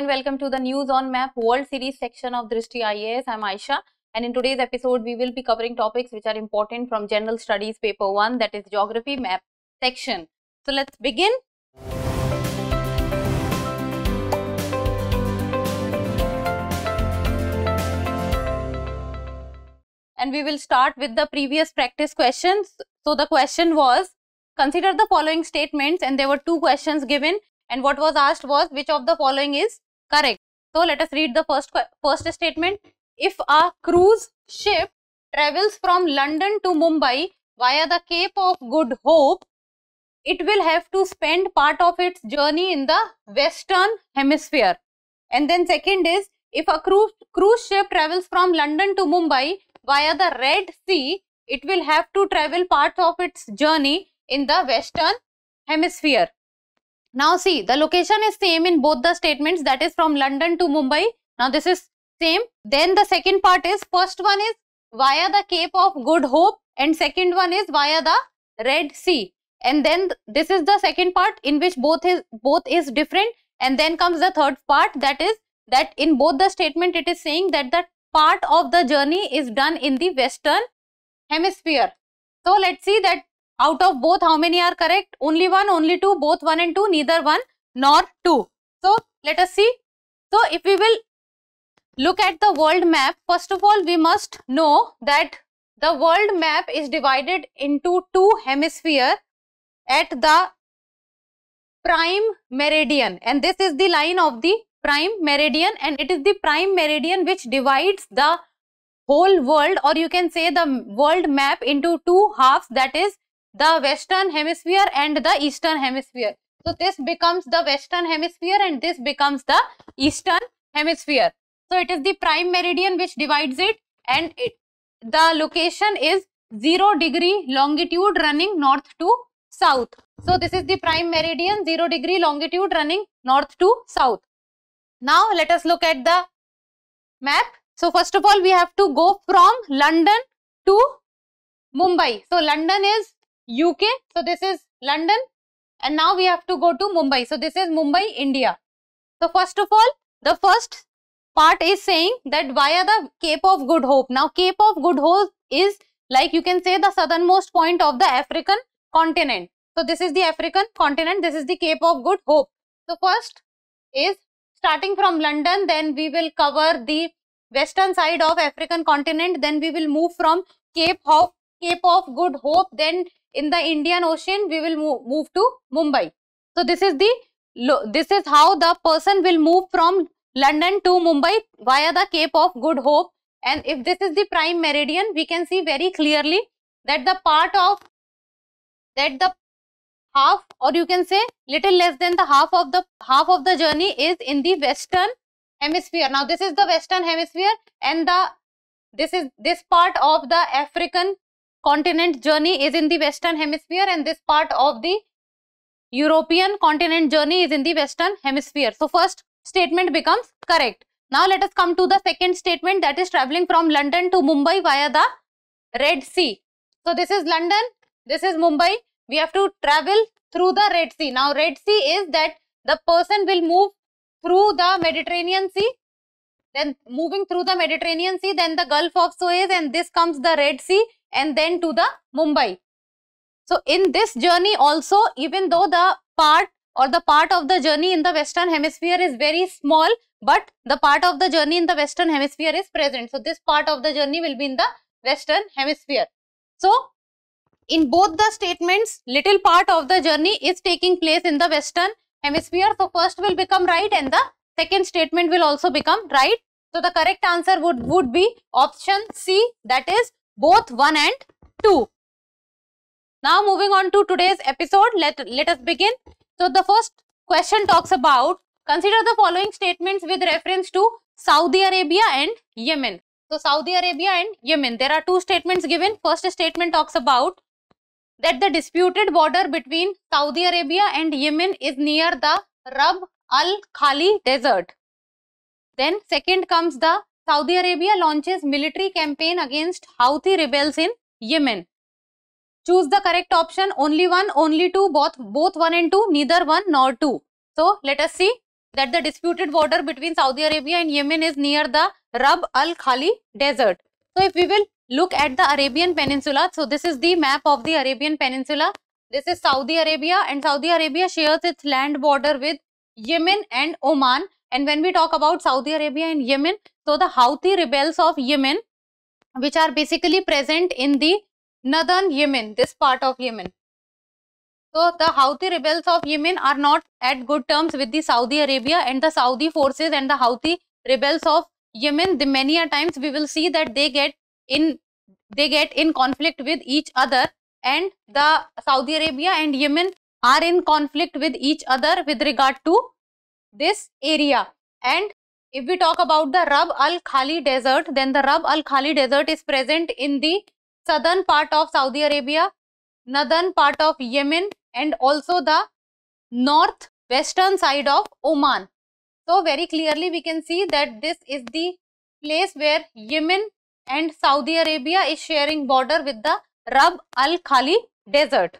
and welcome to the News on Map World Series section of Drishti IAS. I'm Aisha, and in today's episode we will be covering topics which are important from General Studies Paper 1, that is Geography Map section. So let's begin. And we will start with the previous practice questions. So the question was, consider the following statements, and there were two questions given, and what was asked was which of the following is correct. So let us read the first statement. If a cruise ship travels from London to Mumbai via the Cape of Good Hope, it will have to spend part of its journey in the Western Hemisphere. And then second is, if a cruise ship travels from London to Mumbai via the Red Sea, it will have to travel part of its journey in the Western Hemisphere. Now see, the location is same in both the statements, that is from London to Mumbai. Now this is same. Then the second part is, first one is via the Cape of Good Hope and second one is via the Red Sea. And then this is the second part in which both is different. And then comes the third part, that is that in both the statement it is saying that the part of the journey is done in the Western Hemisphere. So let's see that out of both how many are correct. Only one, only two, both 1 and 2, neither 1 nor 2. So let us see. So if we will look at the world map, first of all we must know that the world map is divided into two hemispheres at the prime meridian, and this is the line of the prime meridian, and it is the prime meridian which divides the whole world, or you can say the world map, into two halves, that is the Western Hemisphere and the Eastern Hemisphere. So this becomes the Western Hemisphere and this becomes the Eastern Hemisphere. So it is the prime meridian which divides it, and the location is 0 degree longitude running north to south. So this is the prime meridian, 0 degree longitude running north to south. Now let us look at the map. So first of all we have to go from London to Mumbai. So London is UK, so this is London, and now we have to go to Mumbai. So this is Mumbai, India. So first of all, the first part is saying that via the Cape of Good Hope. Now Cape of Good Hope is, like you can say, the southernmost point of the African continent. So this is the African continent, this is the Cape of Good Hope. So first is starting from London, then we will cover the western side of African continent, then we will move from Cape of Good Hope, then in the Indian Ocean we will move to Mumbai. So this is how the person will move from London to Mumbai via the Cape of Good Hope. And if this is the prime meridian, we can see very clearly that the half, or you can say little less than the half of the journey is in the Western Hemisphere. Now this is the Western Hemisphere, and this part of the African continent journey is in the Western Hemisphere, and this part of the European continent journey is in the Western Hemisphere. So first statement becomes correct. Now let us come to the second statement, that is traveling from London to Mumbai via the Red Sea. So this is London, this is Mumbai. We have to travel through the Red Sea. Now Red Sea is that the person will move through the Mediterranean Sea, then moving through the Mediterranean Sea, then the Gulf of Suez, and this comes the Red Sea, and then to the Mumbai. So in this journey also, even though the part of the journey in the Western Hemisphere is very small, but the part of the journey in the Western Hemisphere is present. So this part of the journey will be in the Western Hemisphere. So in both the statements, little part of the journey is taking place in the Western Hemisphere. So first will become right and the second statement will also become right. So the correct answer would be option C, that is both 1 and 2. Now moving on to today's episode, let us begin. So the first question talks about, consider the following statements with reference to Saudi Arabia and Yemen. So Saudi Arabia and Yemen, there are two statements given. First statement talks about that the disputed border between Saudi Arabia and Yemen is near the Rab al Khali desert. Then second comes the Saudi Arabia launches military campaign against Houthi rebels in Yemen. Choose the correct option, only one, only two, both 1 and 2, neither 1 nor 2. So let us see. that the disputed border between Saudi Arabia and Yemen is near the Rab al Khali desert. So if we will look at the Arabian Peninsula, so this is the map of the Arabian Peninsula. This is Saudi Arabia, and Saudi Arabia shares its land border with Yemen and Oman. And when we talk about Saudi Arabia and Yemen, so the Houthi rebels of Yemen, which are basically present in the northern Yemen, this part of Yemen. So the Houthi rebels of Yemen are not at good terms with the Saudi Arabia, and the Saudi forces and the Houthi rebels of Yemen, the many a times we will see that they get in conflict with each other, and the Saudi Arabia and Yemen are in conflict with each other with regard to this area. And if we talk about the Rab al Khali desert, then the Rab al Khali desert is present in the southern part of Saudi Arabia, northern part of Yemen, and also the northwestern side of Oman. So very clearly we can see that this is the place where Yemen and Saudi Arabia is sharing border with the Rab al Khali desert.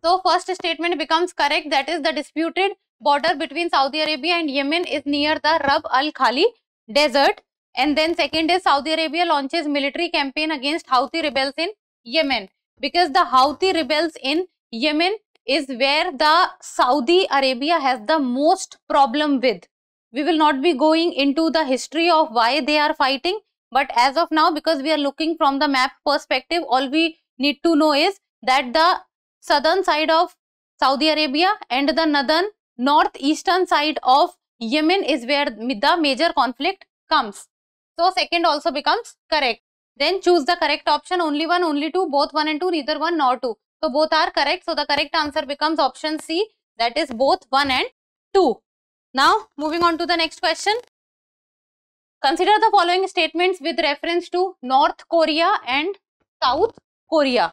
So first statement becomes correct, that is the disputed border between Saudi Arabia and Yemen is near the Rab al Khali desert. And then second is Saudi Arabia launches military campaign against Houthi rebels in Yemen, because the Houthi rebels in Yemen is where the Saudi Arabia has the most problem with. We will not be going into the history of why they are fighting, but as of now, because we are looking from the map perspective, all we need to know is that the southern side of Saudi Arabia and the northeastern side of Yemen is where the major conflict comes. So second also becomes correct. Then choose the correct option, only one, only two, both 1 and 2, neither 1 nor 2. So both are correct. So the correct answer becomes option C, that is both 1 and 2. Now moving on to the next question. Consider the following statements with reference to North Korea and South Korea.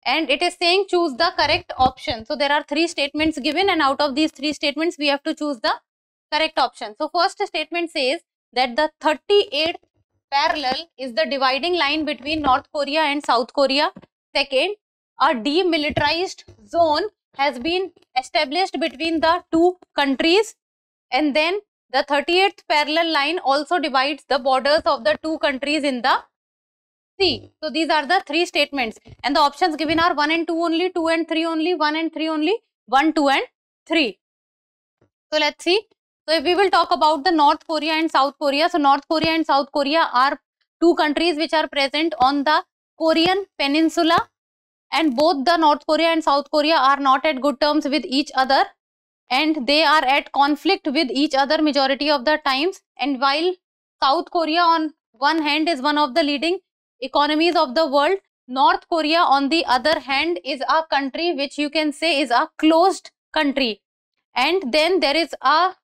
And it is saying choose the correct option. So there are 3 statements given, and out of these 3 statements we have to choose the correct option. So first statement says that the 38th parallel is the dividing line between North Korea and South Korea. Second, a demilitarized zone has been established between the two countries. And then the 38th parallel line also divides the borders of the two countries in the sea. So these are the 3 statements, and the options given are 1 and 2 only, 2 and 3 only, 1 and 3 only, 1, 2 and 3. So let's see. So if we will talk about the North Korea and South Korea, so North Korea and South Korea are 2 countries which are present on the Korean peninsula, and both the North Korea and South Korea are not at good terms with each other, and they are at conflict with each other majority of the times. And while South Korea on one hand is one of the leading economies of the world, North Korea on the other hand is a country which you can say is a closed country. And then there is a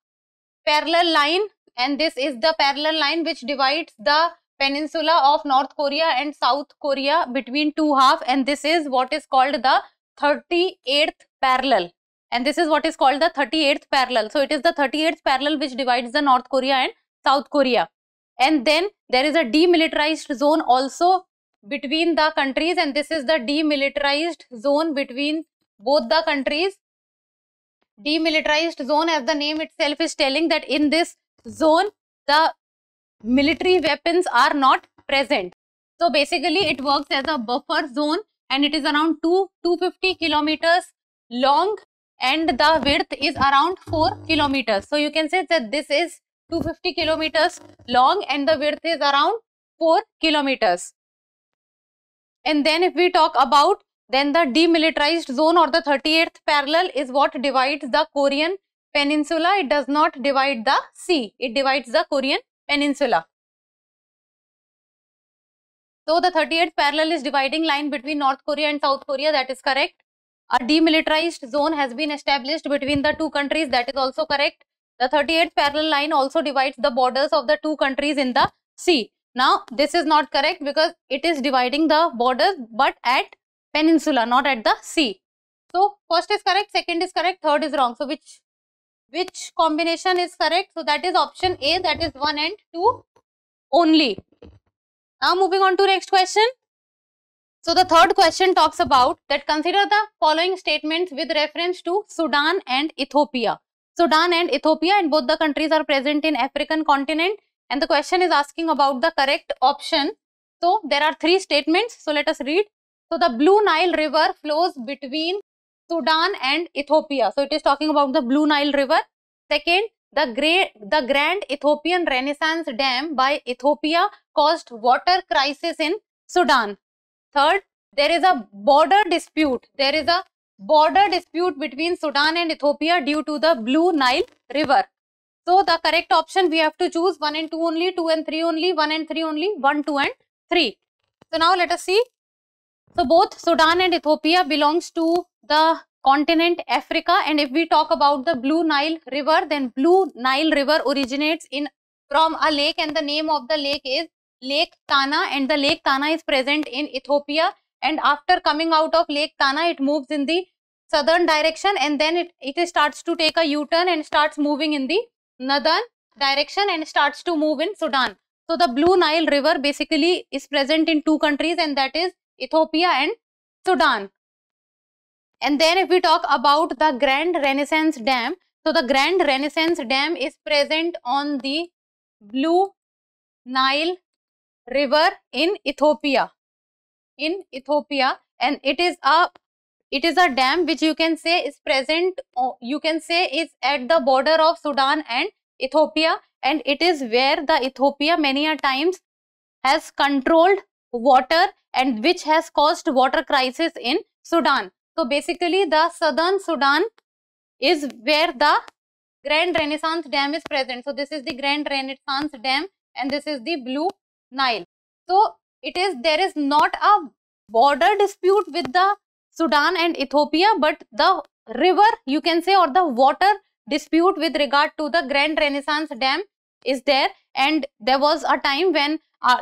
parallel line, and this is the parallel line which divides the peninsula of North Korea and South Korea between 2 halves, and this is what is called the 38th parallel. And this is what is called the 38th parallel. So it is the 38th parallel which divides the North Korea and South Korea. And then there is a demilitarized zone also between the countries, and this is the demilitarized zone between both the countries. Demilitarized zone, as the name itself is telling, that in this zone the military weapons are not present. So basically it works as a buffer zone, and it is around 250 kilometers long, and the width is around 4 kilometers. So you can say that this is 250 kilometers long and the width is around 4 kilometers. And then if we talk about then the demilitarized zone or the 38th parallel is what divides the Korean peninsula. It does not divide the sea, it divides the Korean peninsula. So the 38th parallel is dividing line between North Korea and South Korea, that is correct. A demilitarized zone has been established between the two countries, that is also correct. The 38th parallel line also divides the borders of the two countries in the sea. Now this is not correct because it is dividing the borders but at peninsula, not at the sea. So first is correct, second is correct, third is wrong. So which combination is correct? So that is option A, that is 1 and 2 only. Now moving on to next question. So the third question talks about that consider the following statements with reference to Sudan and Ethiopia. Sudan and Ethiopia, and both the countries are present in African continent. And the question is asking about the correct option. So there are three statements. So let us read. So the Blue Nile River flows between Sudan and Ethiopia. So it is talking about the Blue Nile River. Second, the Grand Ethiopian Renaissance Dam by Ethiopia caused water crisis in Sudan. Third, there is a border dispute. There is a border dispute between Sudan and Ethiopia due to the Blue Nile River. So the correct option we have to choose 1 and 2 only, 2 and 3 only, 1 and 3 only, 1, 2 and 3. So now let us see. So both Sudan and Ethiopia belongs to the continent Africa, and if we talk about the Blue Nile River, then Blue Nile River originates from a lake, and the name of the lake is Lake Tana, and the Lake Tana is present in Ethiopia, and after coming out of Lake Tana it moves in the southern direction, and then it starts to take a U-turn and starts moving in the northern direction and starts to move in Sudan. So the Blue Nile River basically is present in two countries, and that is Ethiopia and Sudan. And then if we talk about the Grand Renaissance Dam, so the Grand Renaissance Dam is present on the Blue Nile River in Ethiopia. And it is a dam which you can say is present, you can say is at the border of Sudan and Ethiopia, and it is where the Ethiopia many a times has controlled water and which has caused water crisis in Sudan. So basically the southern Sudan is where the Grand Renaissance Dam is present. So this is the Grand Renaissance Dam and this is the Blue Nile. So there is not a border dispute with the Sudan and Ethiopia, but the river you can say, or the water dispute with regard to the Grand Renaissance Dam is there. And there was a time when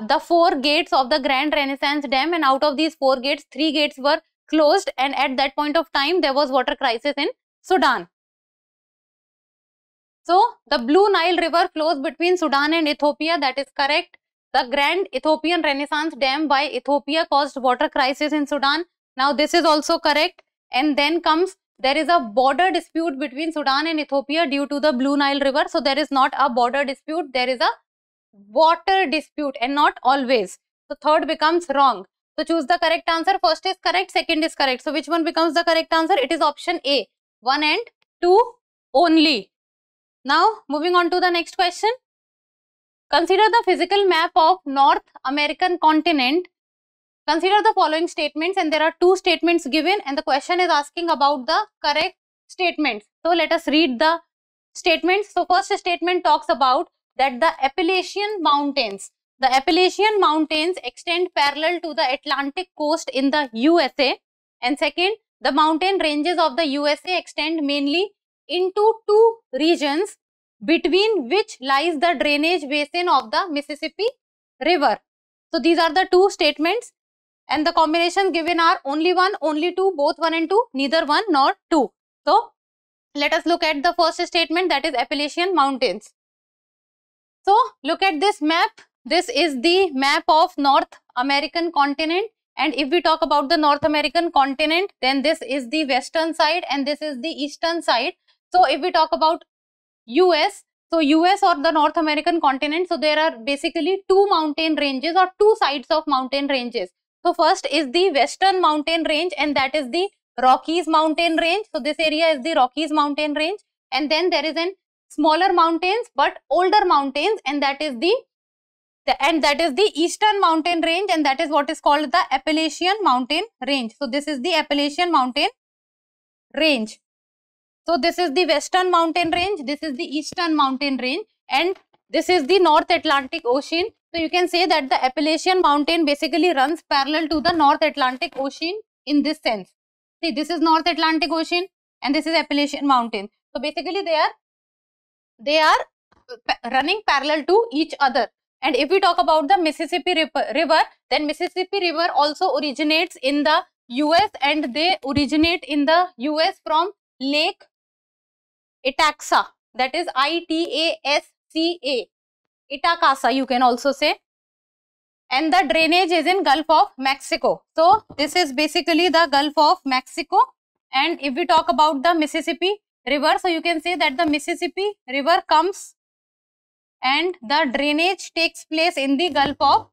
the 4 gates of the Grand Renaissance Dam, and out of these 4 gates, 3 gates were closed, and at that point of time there was water crisis in Sudan. So the Blue Nile River flows between Sudan and Ethiopia, that is correct. The Grand Ethiopian Renaissance Dam by Ethiopia caused water crisis in Sudan. Now this is also correct. And then comes, there is a border dispute between Sudan and Ethiopia due to the Blue Nile River. So there is not a border dispute, there is a water dispute, and not always. So third becomes wrong. So choose the correct answer. First is correct, second is correct. So which one becomes the correct answer? It is option A, 1 and 2 only. Now moving on to the next question. Consider the physical map of North American continent. Consider the following statements, and there are 2 statements given, and the question is asking about the correct statements. So let us read the statements. So first statement talks about that the Appalachian Mountains. The Appalachian Mountains extend parallel to the Atlantic coast in the USA. And second, the mountain ranges of the USA extend mainly into 2 regions, between which lies the drainage basin of the Mississippi River. So these are the 2 statements, and the combinations given are only 1, only 2, both 1 and 2, neither 1 nor 2. So let us look at the first statement, that is Appalachian Mountains. So look at this map. This is the map of North American continent, and if we talk about the North American continent, then this is the western side and this is the eastern side. So if we talk about US, so US or the North American continent, so there are basically 2 mountain ranges or 2 sides of mountain ranges. So first is the Western Mountain Range, and that is the Rockies Mountain Range. So this area is the Rockies Mountain Range, and then there is an smaller mountains but older mountains, and that is the Eastern Mountain Range, and that is what is called the Appalachian Mountain Range. So this is the Appalachian Mountain Range. So this is the Western Mountain Range, this is the Eastern Mountain Range, and this is the North Atlantic Ocean. So you can say that the Appalachian Mountain basically runs parallel to the North Atlantic Ocean in this sense. See, this is North Atlantic Ocean and this is Appalachian Mountain. So basically they are running parallel to each other. And if we talk about the Mississippi River, then Mississippi River also originates in the US, and they originate in the US from Lake Itasca, that is Itasca, Itasca you can also say, and the drainage is in Gulf of Mexico. So this is basically the Gulf of Mexico. And if we talk about the Mississippi river. So you can say that the Mississippi River comes and the drainage takes place in the Gulf of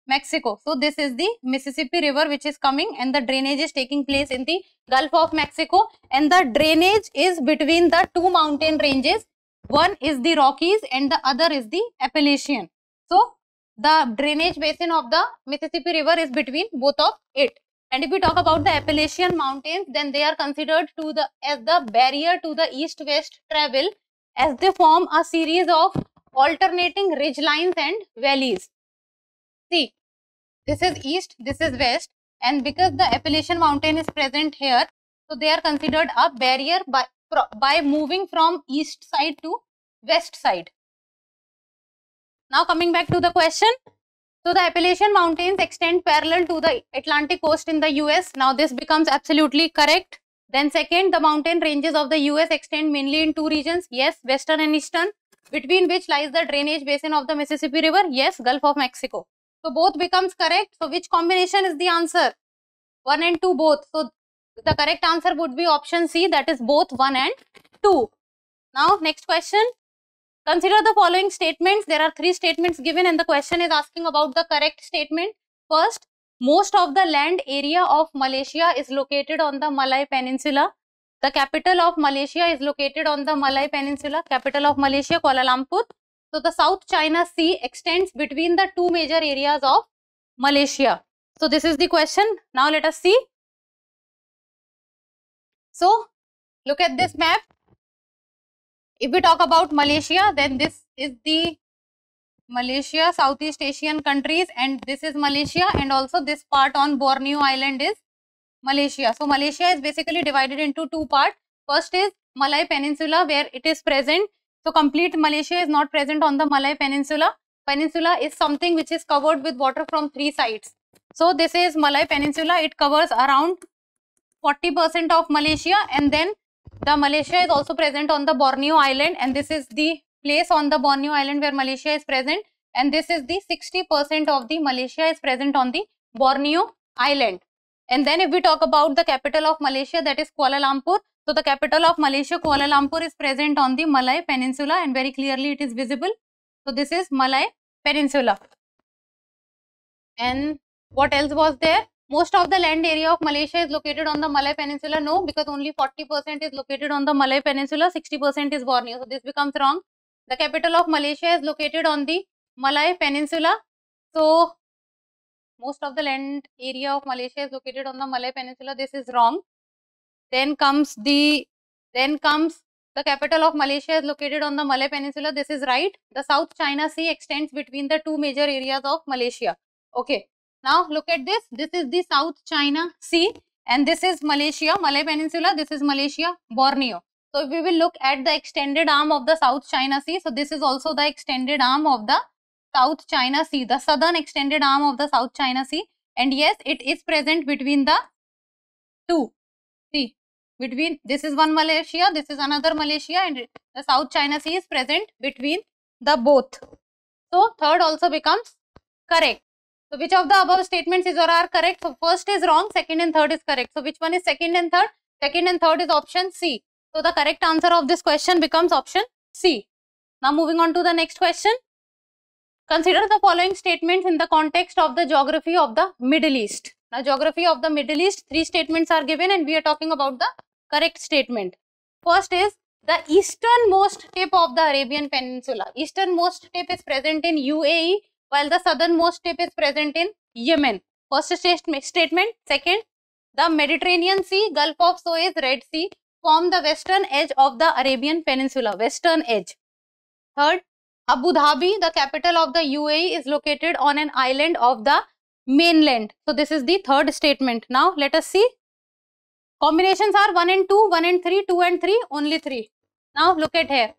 Mexico. So this is the Mississippi River which is coming and the drainage is taking place in the Gulf of Mexico, and the drainage is between the two mountain ranges. One is the Rockies and the other is the Appalachian. So the drainage basin of the Mississippi River is between both of it. And if we talk about the Appalachian Mountains, then they are considered as the barrier to the east-west travel, as they form a series of alternating ridge lines and valleys. See, this is east, this is west, and because the Appalachian Mountain is present here, so they are considered a barrier by moving from east side to west side. Now coming back to the question. So the Appalachian Mountains extend parallel to the Atlantic coast in the US. Now this becomes absolutely correct. Then second, the mountain ranges of the US extend mainly in two regions. Yes, western and eastern. Between which lies the drainage basin of the Mississippi River. Yes, Gulf of Mexico. So both becomes correct. So which combination is the answer? 1 and 2 both. So the correct answer would be option C, that is both 1 and 2. Now next question. Consider the following statements. There are 3 statements given and the question is asking about the correct statement. First, most of the land area of Malaysia is located on the Malay Peninsula. The capital of Malaysia is located on the Malay Peninsula. Capital of Malaysia, Kuala Lumpur. So the South China Sea extends between the two major areas of Malaysia. So this is the question. Now let us see. So look at this map. If we talk about Malaysia, then this is the Malaysia, Southeast Asian countries, and this is Malaysia, and also this part on Borneo Island is Malaysia. So Malaysia is basically divided into 2 parts. First is Malay Peninsula, where it is present. So complete Malaysia is not present on the Malay Peninsula. Peninsula is something which is covered with water from 3 sides. So this is Malay Peninsula. It covers around 40% of Malaysia, and then the Malaysia is also present on the Borneo Island, and this is the place on the Borneo Island where Malaysia is present, and this is the 60% of the Malaysia is present on the Borneo Island. And then if we talk about the capital of Malaysia, that is Kuala Lumpur. So the capital of Malaysia, Kuala Lumpur, is present on the Malay Peninsula, and very clearly it is visible. So this is Malay Peninsula. And what else was there? Most of the land area of Malaysia is located on the Malay Peninsula. No, because only 40% is located on the Malay Peninsula, 60% is Borneo. So this becomes wrong. The capital of Malaysia is located on the Malay Peninsula. So most of the land area of Malaysia is located on the Malay Peninsula. This is wrong. Then comes the capital of Malaysia is located on the Malay Peninsula. This is right. The South China Sea extends between the two major areas of Malaysia. Okay. Now look at this. This is the South China Sea, and this is Malaysia, Malay Peninsula. This is Malaysia, Borneo. So if we will look at the extended arm of the South China Sea, so this is also the extended arm of the South China Sea, the southern extended arm of the South China Sea, and yes, it is present between the two. See, between this is one Malaysia, this is another Malaysia, and the South China Sea is present between the both. So third also becomes correct. So which of the above statements is or are correct? So first is wrong, second and third is correct. So which one is second and third? Second and third is option C. So the correct answer of this question becomes option C. Now moving on to the next question. Consider the following statements in the context of the geography of the Middle East. Now geography of the Middle East, 3 statements are given and we are talking about the correct statement. First is the easternmost tip of the Arabian Peninsula. Easternmost tip is present in UAE, while the southernmost tip is present in Yemen. First statement. Second, the Mediterranean Sea, Gulf of Suez, Red Sea form the western edge of the Arabian Peninsula. Western edge. Third, Abu Dhabi, the capital of the UAE, is located on an island of the mainland. So this is the third statement. Now let us see. Combinations are 1 and 2, 1 and 3, 2 and 3, only 3. Now look at here.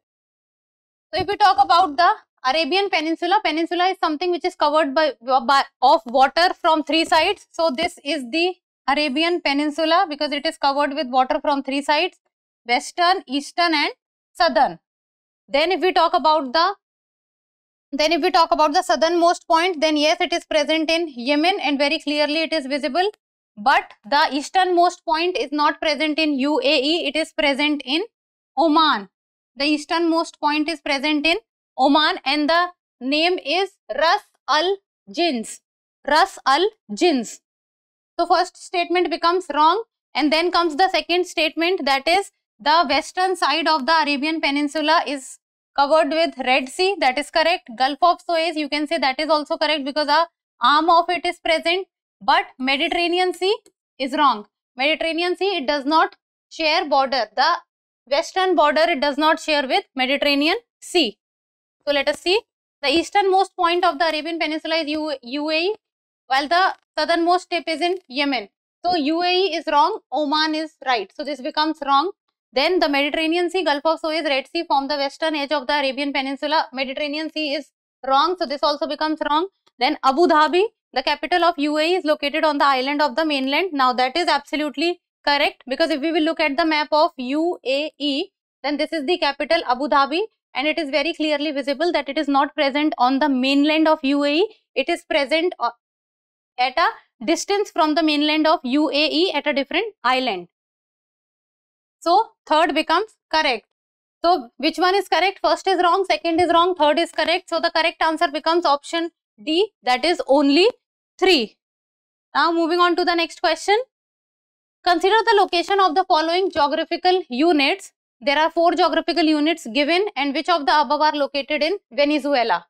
So if we talk about the Arabian Peninsula, peninsula is something which is covered of water from 3 sides. So this is the Arabian Peninsula because it is covered with water from 3 sides, western, eastern and southern. Then if we talk about the southernmost point, then yes, it is present in Yemen and very clearly it is visible. But the easternmost point is not present in UAE, it is present in Oman. The easternmost point is present in Oman and the name is Ras Al Jins. Ras Al Jins. So first statement becomes wrong, and then comes the second statement, that is the western side of the Arabian Peninsula is covered with Red Sea. That is correct. Gulf of Suez, you can say, that is also correct because a arm of it is present. But Mediterranean Sea is wrong. Mediterranean Sea, it does not share border. The western border, it does not share with Mediterranean Sea. So let us see. The easternmost point of the Arabian Peninsula is UAE, while the southernmost tip is in Yemen. So UAE is wrong, Oman is right. So this becomes wrong. Then the Mediterranean Sea, Gulf of Suez, Red Sea form the western edge of the Arabian Peninsula. Mediterranean Sea is wrong. So this also becomes wrong. Then Abu Dhabi, the capital of UAE, is located on the island of the mainland. Now that is absolutely correct, because if we will look at the map of UAE, then this is the capital Abu Dhabi, and it is very clearly visible that it is not present on the mainland of UAE. It is present at a distance from the mainland of UAE at a different island. So third becomes correct. So which one is correct? First is wrong, second is wrong, third is correct. So the correct answer becomes option D, that is only 3. Now moving on to the next question. Consider the location of the following geographical units. There are 4 geographical units given, and which of the above are located in Venezuela?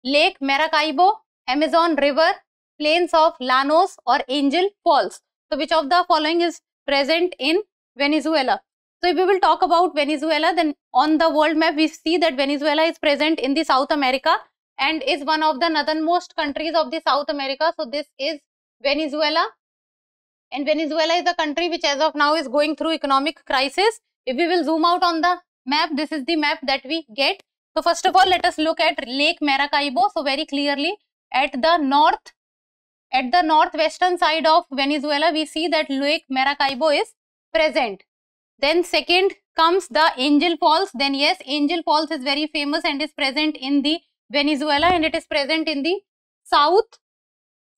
Lake Maracaibo, Amazon River, plains of Llanos, or Angel Falls. So which of the following is present in Venezuela? So if we will talk about Venezuela, then on the world map we see that Venezuela is present in the South America and is one of the northernmost countries of the South America. So this is Venezuela, and Venezuela is a country which as of now is going through economic crisis. If we will zoom out on the map, this is the map that we get. So first of all, let us look at Lake Maracaibo. So very clearly at the northwestern side of Venezuela, we see that Lake Maracaibo is present. Then second comes the Angel Falls. Then yes, Angel Falls is very famous and is present in the Venezuela, and it is present in the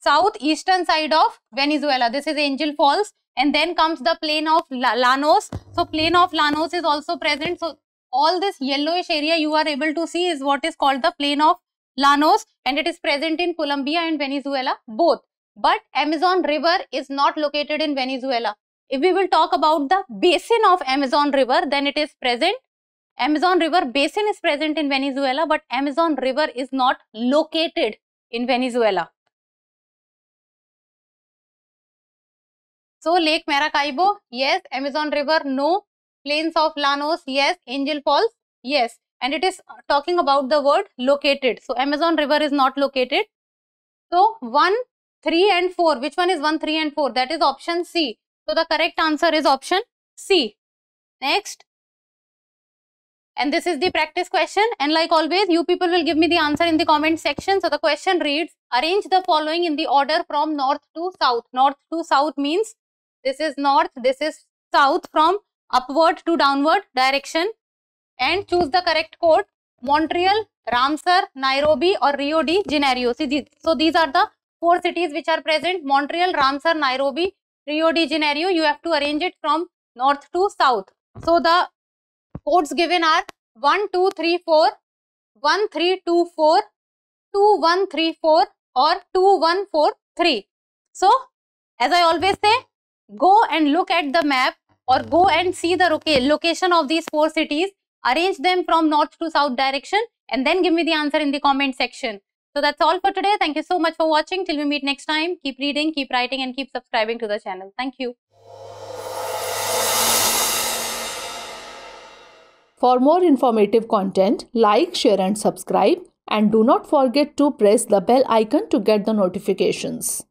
southeastern side of Venezuela. This is Angel Falls. And then comes the plain of Llanos. So plain of Llanos is also present. So all this yellowish area you are able to see is what is called the plain of Llanos, and it is present in Colombia and Venezuela both. But Amazon River is not located in Venezuela. If we will talk about the basin of Amazon River, then it is present. Amazon River basin is present in Venezuela, but Amazon River is not located in Venezuela. So Lake Maracaibo, yes. Amazon River, no. Plains of Llanos, yes. Angel Falls, yes. And it is talking about the word located. So Amazon River is not located. So 1, 3 and 4. Which one is 1, 3 and 4? That is option C. So the correct answer is option C. Next. And this is the practice question. And like always, you people will give me the answer in the comment section. So the question reads, arrange the following in the order from north to south. North to south means this is north, this is south, from upward to downward direction, and choose the correct code. Montreal, Ramsar, Nairobi, or Rio de Janeiro. So these are the 4 cities which are present. Montreal, Ramsar, Nairobi, Rio de Janeiro. You have to arrange it from north to south. So the codes given are 1, 2, 3, 4, 1, 3, 2, 4, 2, 1, 3, 4, or 2, 1, 4, 3. So as I always say, go and look at the map or go and see the location of these 4 cities, arrange them from north to south direction, and then give me the answer in the comment section. So that's all for today. Thank you so much for watching. Till we meet next time, keep reading, keep writing, and keep subscribing to the channel. Thank you. For more informative content, like, share and subscribe, and do not forget to press the bell icon to get the notifications.